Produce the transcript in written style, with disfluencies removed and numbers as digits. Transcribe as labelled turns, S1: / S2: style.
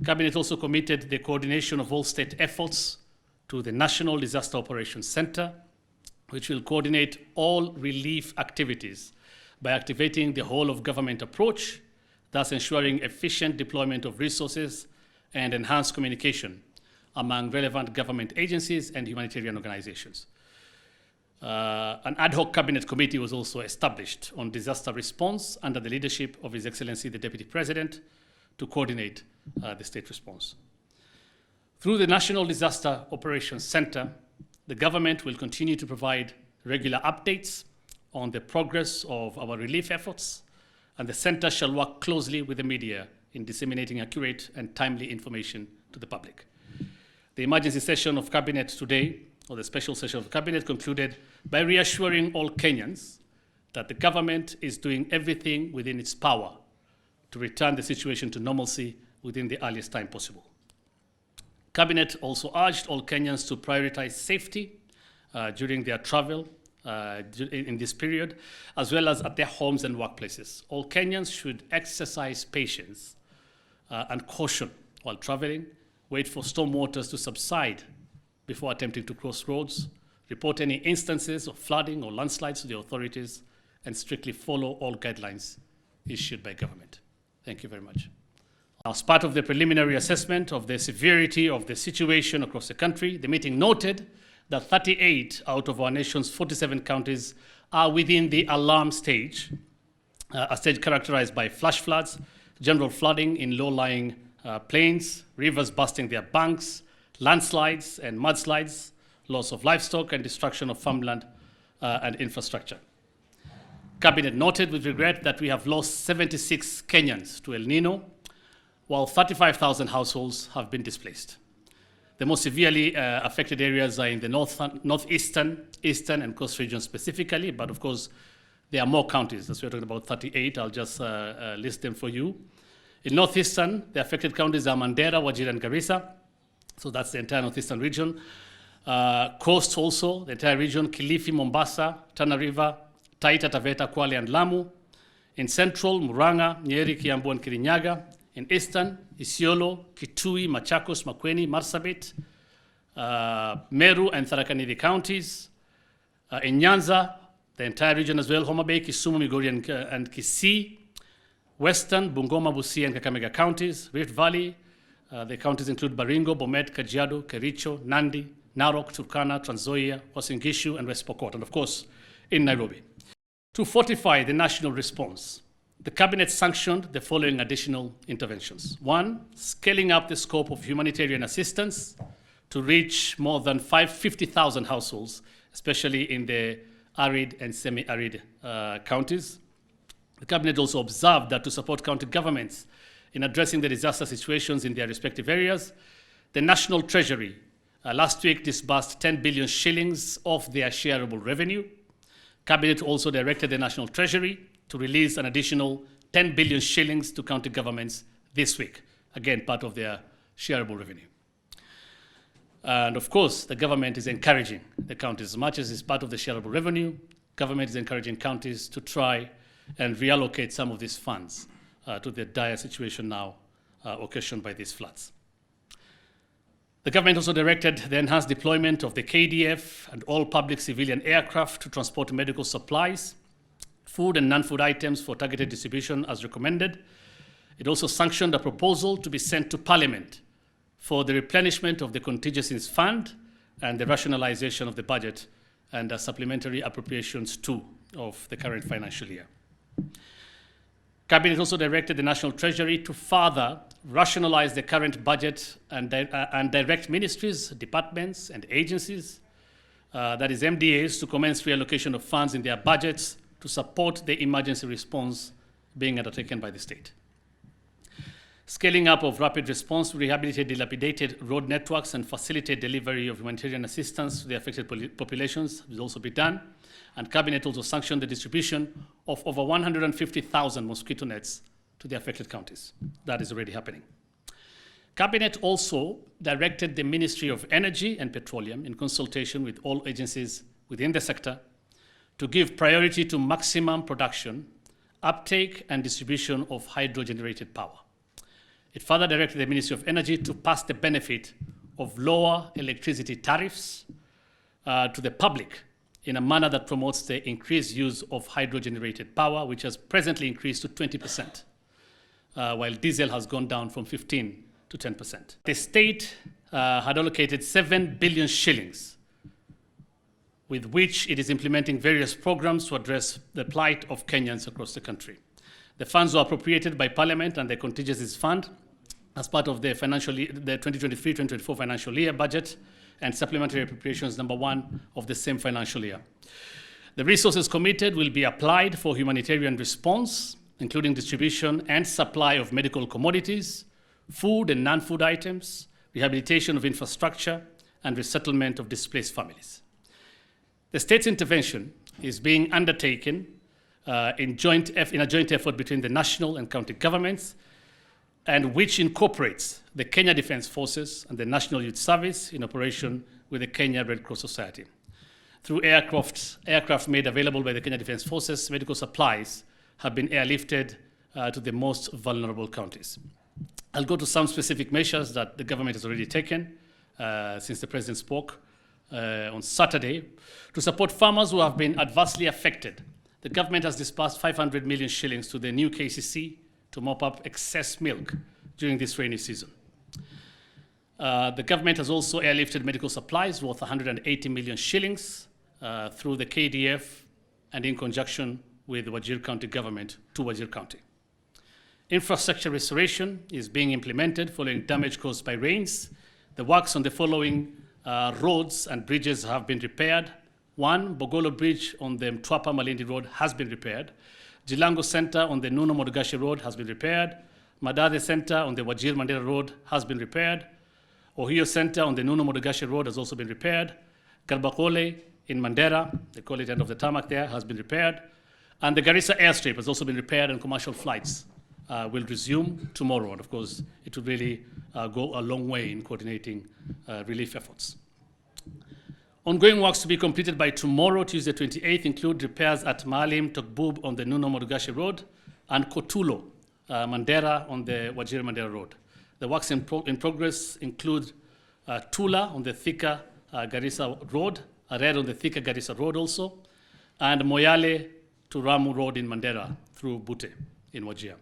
S1: Cabinet also committed the coordination of all state efforts to the National Disaster Operations Center, which will coordinate all relief activities by activating the whole of government approach, thus ensuring efficient deployment of resources and enhanced communication among relevant government agencies and humanitarian organizations. An ad hoc cabinet committee was also established on disaster response under the leadership of His Excellency the Deputy President to coordinate the state response. Through the National Disaster Operations Center, the government will continue to provide regular updates on the progress of our relief efforts, and the center shall work closely with the media in disseminating accurate and timely information to the public. The emergency session of Cabinet today, or the special session of Cabinet, concluded by reassuring all Kenyans that the government is doing everything within its power to return the situation to normalcy within the earliest time possible. Cabinet also urged all Kenyans to prioritize safety during their travel in this period, as well as at their homes and workplaces. All Kenyans should exercise patience and caution while traveling, wait for storm waters to subside before attempting to cross roads, report any instances of flooding or landslides to the authorities, and strictly follow all guidelines issued by government. Thank you very much. As part of the preliminary assessment of the severity of the situation across the country, the meeting noted that 38 out of our nation's 47 counties are within the alarm stage, a stage characterized by flash floods, general flooding in low-lying plains, rivers busting their banks, landslides and mudslides, loss of livestock, and destruction of farmland and infrastructure. Cabinet noted with regret that we have lost 76 Kenyans to El Nino, while 35,000 households have been displaced. The most severely affected areas are in the northeastern, eastern, and coast regions specifically, but of course, there are more counties. As we're talking about 38, I'll just list them for you. In northeastern, the affected counties are Mandera, Wajir, and Garissa. So that's the entire northeastern region. Coast also, the entire region, Kilifi, Mombasa, Tana River, Taita, Taveta, Kwale, and Lamu. In central, Murang'a, Nyeri, Kiambu, and Kirinyaga. In eastern, Isiolo, Kitui, Machakos, Makueni, Marsabit, Meru, and Tharaka Nithi counties. In Nyanza, the entire region as well, Homa Bay, Kisumu, Migori, and Kisii. Western, Bungoma, Busia, and Kakamega counties. Rift Valley, the counties include Baringo, Bomet, Kajiado, Kericho, Nandi, Narok, Turkana, Trans Nzoia, Uasin Gishu, and West Pokot, and of course, in Nairobi. To fortify the national response, the Cabinet sanctioned the following additional interventions. One, scaling up the scope of humanitarian assistance to reach more than 50,000 households, especially in the arid and semi-arid counties. The Cabinet also observed that to support county governments in addressing the disaster situations in their respective areas, the National Treasury last week disbursed 10 billion shillings of their shareable revenue. Cabinet also directed the National Treasury to release an additional 10 billion shillings to county governments this week, again, part of their shareable revenue. And of course, the government is encouraging the counties, as much as it's part of the shareable revenue, government is encouraging counties to try and reallocate some of these funds to the dire situation now occasioned by these floods. The government also directed the enhanced deployment of the KDF and all public civilian aircraft to transport medical supplies, food and non-food items for targeted distribution as recommended. It also sanctioned a proposal to be sent to Parliament for the replenishment of the contingencies fund and the rationalization of the budget and supplementary appropriations too of the current financial year. Cabinet also directed the National Treasury to further rationalize the current budget and direct ministries, departments, and agencies, that is MDAs, to commence reallocation of funds in their budgets to support the emergency response being undertaken by the state. Scaling up of rapid response to rehabilitate dilapidated road networks and facilitate delivery of humanitarian assistance to the affected populations will also be done. And Cabinet also sanctioned the distribution of over 150,000 mosquito nets to the affected counties. That is already happening. Cabinet also directed the Ministry of Energy and Petroleum, in consultation with all agencies within the sector, to give priority to maximum production, uptake, and distribution of hydro-generated power. It further directed the Ministry of Energy to pass the benefit of lower electricity tariffs to the public in a manner that promotes the increased use of hydro-generated power, which has presently increased to 20%, while diesel has gone down from 15 to 10%. The state had allocated 7 billion shillings, with which it is implementing various programs to address the plight of Kenyans across the country. The funds were appropriated by Parliament and the contingencies fund as part of the 2023-2024 financial year budget and supplementary appropriations number 1 of the same financial year. The resources committed will be applied for humanitarian response, including distribution and supply of medical commodities, food and non-food items, rehabilitation of infrastructure, and resettlement of displaced families. The state's intervention is being undertaken in a joint effort between the national and county governments, and which incorporates the Kenya Defence Forces and the National Youth Service in operation with the Kenya Red Cross Society. Through aircraft made available by the Kenya Defence Forces, medical supplies have been airlifted to the most vulnerable counties. I'll go to some specific measures that the government has already taken since the President spoke on Saturday to support farmers who have been adversely affected. The government has disbursed 500 million shillings to the new KCC to mop up excess milk during this rainy season. The government has also airlifted medical supplies worth 180 million shillings through the KDF and in conjunction with the Wajir County government to Wajir County. Infrastructure restoration is being implemented following damage caused by rains. The works on the following roads and bridges have been repaired. 1, Bogolo Bridge on the Mtwapa Malindi Road has been repaired. Jilango Center on the Nuno Modogashe Road has been repaired. Madade Center on the Wajir Mandera Road has been repaired. Ohio Center on the Nuno Modogashe Road has also been repaired. Garbakole in Mandera, they call it end of the tarmac there, has been repaired. And the Garissa airstrip has also been repaired, and commercial flights will resume tomorrow. And of course, it will really go a long way in coordinating relief efforts. Ongoing works to be completed by tomorrow, Tuesday 28th, include repairs at Maalim Tokbub on the Nuno Modogashe Road and Kotulo, Mandera on the Wajir Mandera Road. The works in progress include Tula on the Thika Garissa Road, Ared on the Thika Garissa Road also, and Moyale to Ramu Road in Mandera through Bute in Wajir.